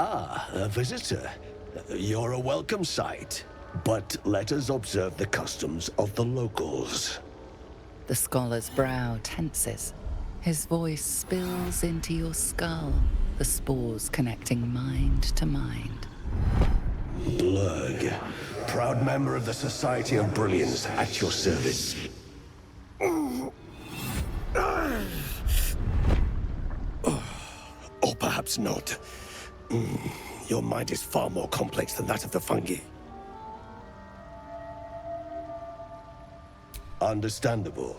A visitor. You're a welcome sight. But let us observe the customs of the locals. The scholar's brow tenses. His voice spills into your skull, the spores connecting mind to mind. Blurg, proud member of the Society of Brilliance, at your service. Or perhaps not. Your mind is far more complex than that of the fungi. Understandable.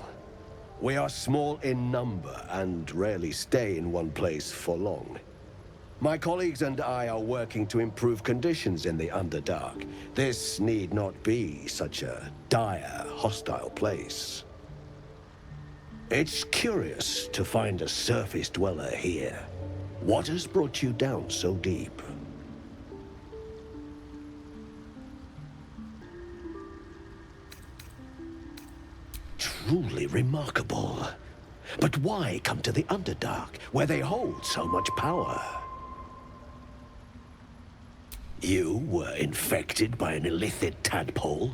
We are small in number and rarely stay in one place for long. My colleagues and I are working to improve conditions in the Underdark. This need not be such a dire, hostile place. It's curious to find a surface dweller here. What has brought you down so deep? Truly remarkable. But why come to the Underdark, where they hold so much power? You were infected by an illithid tadpole?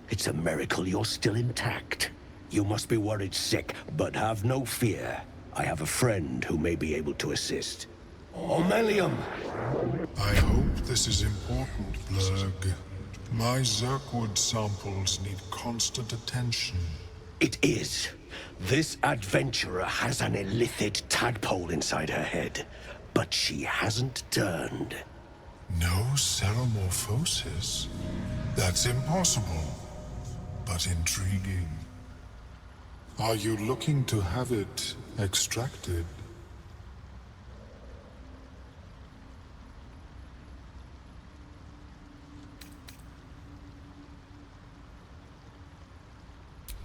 It's a miracle you're still intact. You must be worried sick, but have no fear. I have a friend who may be able to assist. Omeluum! I hope this is important, Blurg. My Zerkwood samples need constant attention. It is. This adventurer has an illithid tadpole inside her head, but she hasn't turned. No ceremorphosis? That's impossible, but intriguing. Are you looking to have it extracted?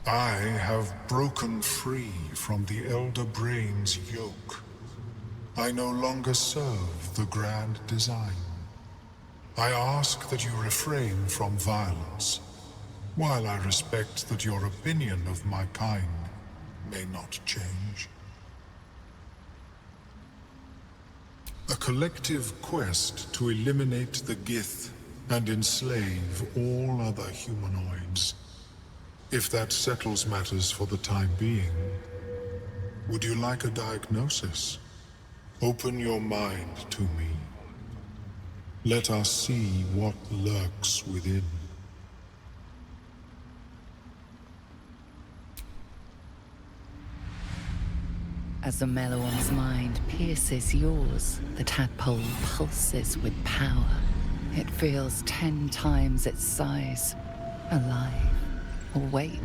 I have broken free from the Elder Brain's yoke. I no longer serve the grand design. I ask that you refrain from violence, while I respect that your opinion of my kind may not change. A collective quest to eliminate the Gith and enslave all other humanoids. If that settles matters for the time being, would you like a diagnosis? Open your mind to me. Let us see what lurks within. As Omeluum's mind pierces yours, the tadpole pulses with power. It feels 10 times its size, alive. Awake,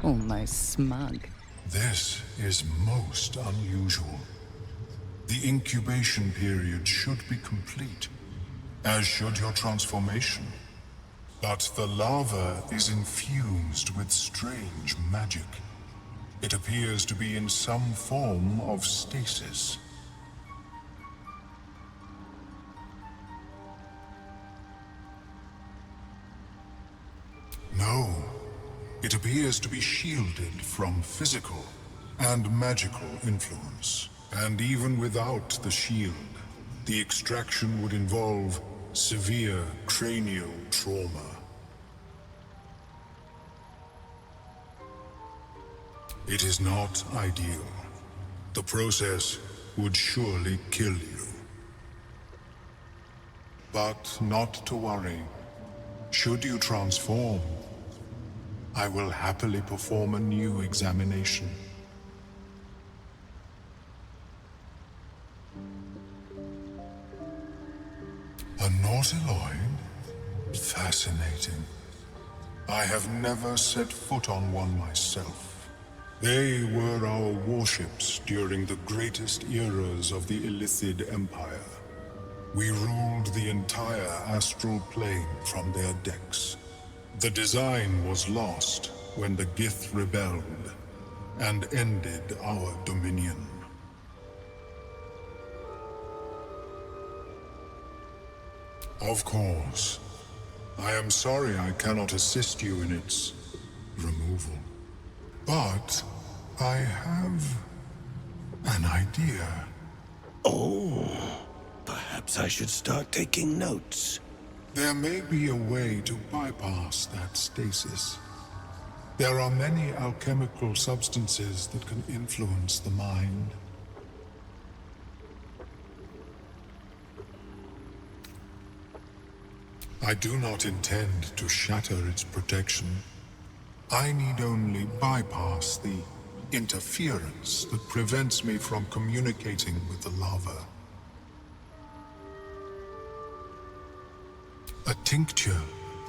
almost smug. This is most unusual. The incubation period should be complete, as should your transformation. But the larva is infused with strange magic. It appears to be in some form of stasis. No. It appears to be shielded from physical and magical influence. And even without the shield, the extraction would involve severe cranial trauma. It is not ideal. The process would surely kill you. But not to worry. Should you transform, I will happily perform a new examination. A nautiloid? Fascinating. I have never set foot on one myself. They were our warships during the greatest eras of the Illithid Empire. We ruled the entire astral plane from their decks. The design was lost when the Gith rebelled and ended our dominion. Of course, I am sorry I cannot assist you in its removal. But I have an idea. Oh, perhaps Perhaps I should start taking notes. There may be a way to bypass that stasis. There are many alchemical substances that can influence the mind. I do not intend to shatter its protection. I need only bypass the interference that prevents me from communicating with the lava. A tincture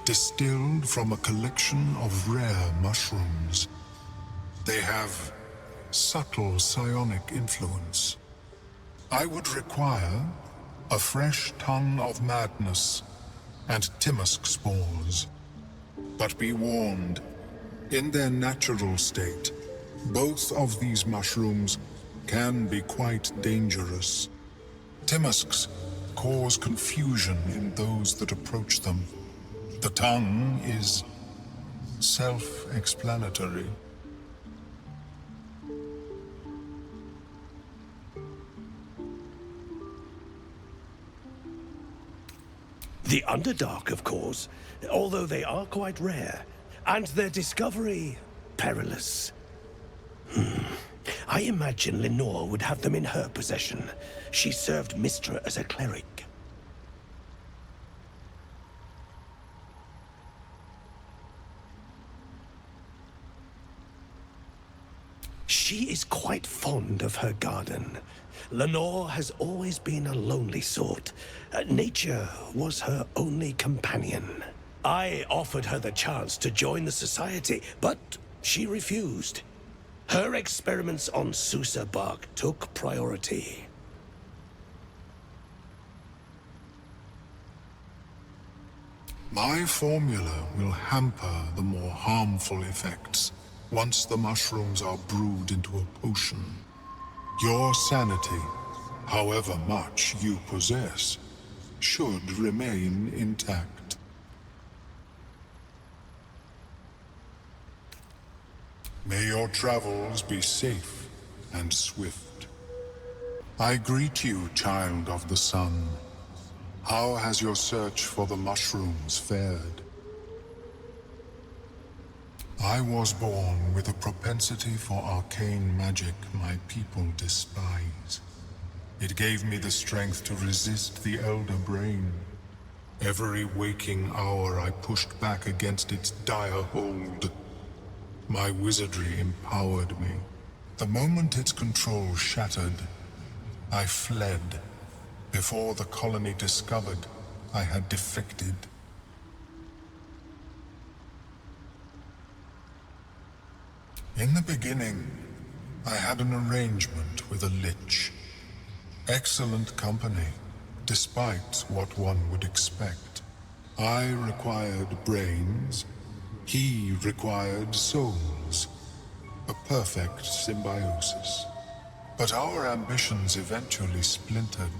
distilled from a collection of rare mushrooms. They have subtle psionic influence. I would require a fresh tongue of madness and Timisk spores. But be warned, in their natural state, both of these mushrooms can be quite dangerous. Timisks cause confusion in those that approach them. The tongue is self-explanatory. The Underdark, of course, although they are quite rare, and their discovery perilous. I imagine Lenore would have them in her possession. She served Mystra as a cleric. She is quite fond of her garden. Lenore has always been a lonely sort. Nature was her only companion. I offered her the chance to join the society, but she refused. Her experiments on Susa bark took priority. My formula will hamper the more harmful effects once the mushrooms are brewed into a potion. Your sanity, however much you possess, should remain intact. May your travels be safe and swift. I greet you, child of the sun. How has your search for the mushrooms fared? I was born with a propensity for arcane magic my people despise. It gave me the strength to resist the Elder Brain. Every waking hour I pushed back against its dire hold. My wizardry empowered me. The moment its control shattered, I fled. Before the colony discovered I had defected. In the beginning, I had an arrangement with a lich. Excellent company, despite what one would expect. I required brains, he required souls. A perfect symbiosis. But our ambitions eventually splintered.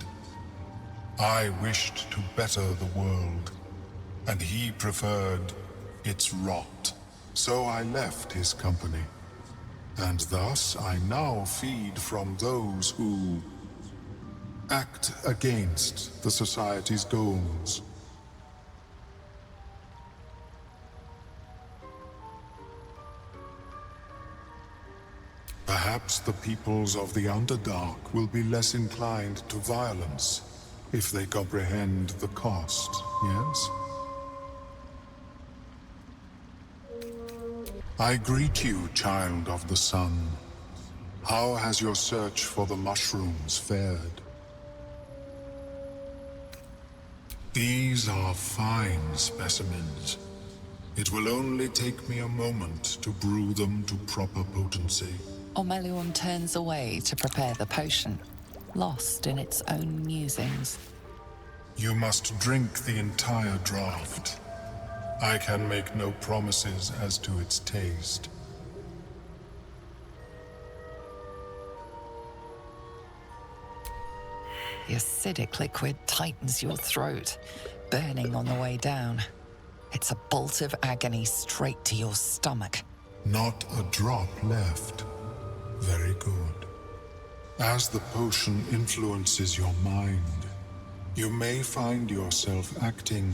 I wished to better the world, and he preferred its rot. So I left his company. And thus I now feed from those who act against the Society's goals. Perhaps the peoples of the Underdark will be less inclined to violence if they comprehend the cost, yes? I greet you, child of the sun. How has your search for the mushrooms fared? These are fine specimens. It will only take me a moment to brew them to proper potency. Omeluum turns away to prepare the potion, lost in its own musings. You must drink the entire draught. I can make no promises as to its taste. The acidic liquid tightens your throat, burning on the way down. It's a bolt of agony straight to your stomach. Not a drop left. Very good. As the potion influences your mind, You may find yourself acting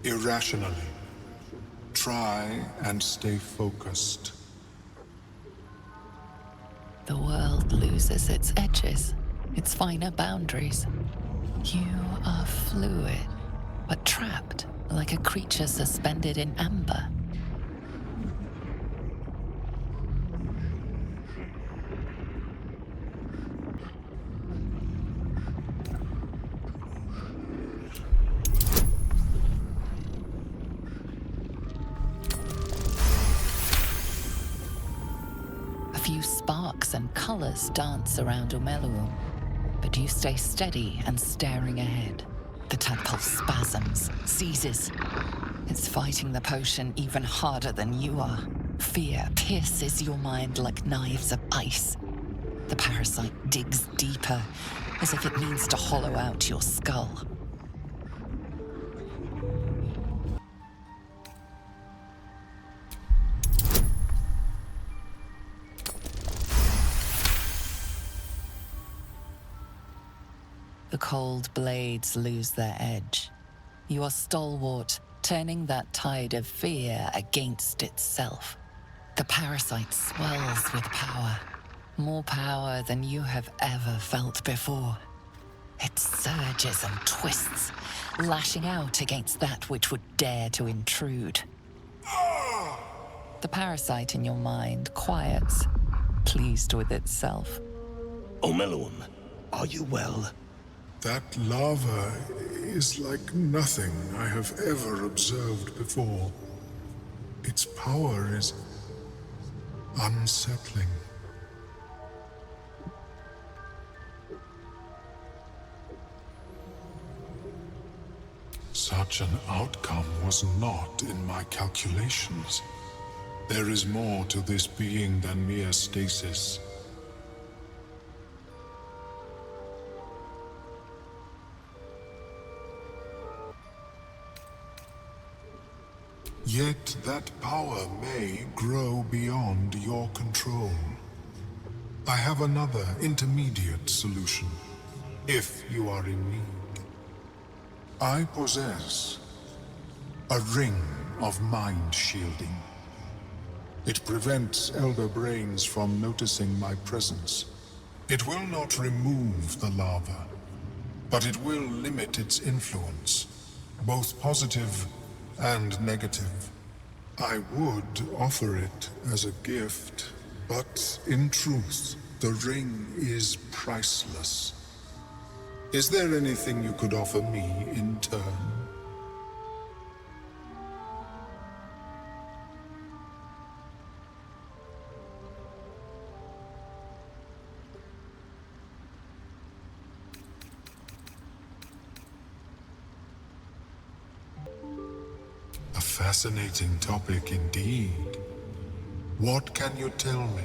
irrationally. Try and stay focused. The world loses its edges, its finer boundaries. You are fluid, but trapped like a creature suspended in amber. A few sparks and colors dance around Omeluum, but you stay steady and staring ahead. The tadpole spasms, seizes. It's fighting the potion even harder than you are. Fear pierces your mind like knives of ice. The parasite digs deeper, as if it means to hollow out your skull. The cold blades lose their edge. You are stalwart, turning that tide of fear against itself. The parasite swells with power, more power than you have ever felt before. It surges and twists, lashing out against that which would dare to intrude. The parasite in your mind quiets, pleased with itself. Omeluum, are you well? That lava is like nothing I have ever observed before. Its power is unsettling. Such an outcome was not in my calculations. There is more to this being than mere stasis. Yet that power may grow beyond your control. I have another intermediate solution, if you are in need. I possess a ring of mind shielding. It prevents elder brains from noticing my presence. It will not remove the lava, but it will limit its influence, both positive and negative. I would offer it as a gift, but in truth, the ring is priceless. Is there anything you could offer me in turn? A fascinating topic indeed. What can you tell me?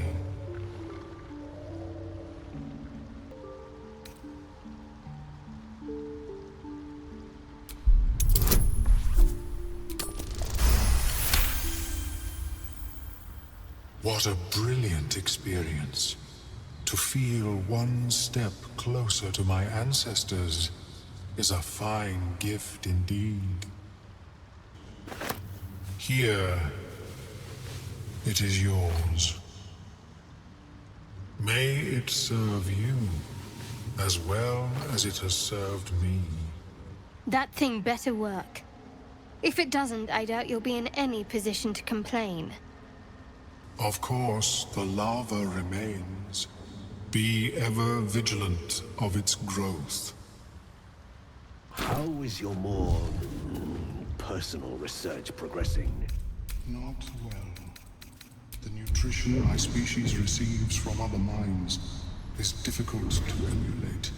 What a brilliant experience. To feel one step closer to my ancestors is a fine gift indeed. Here, it is yours. May it serve you as well as it has served me. That thing better work. If it doesn't, I doubt you'll be in any position to complain. Of course, the lava remains. Be ever vigilant of its growth. How is your more personal research progressing? Not well. The nutrition my species receives from other minds is difficult to emulate.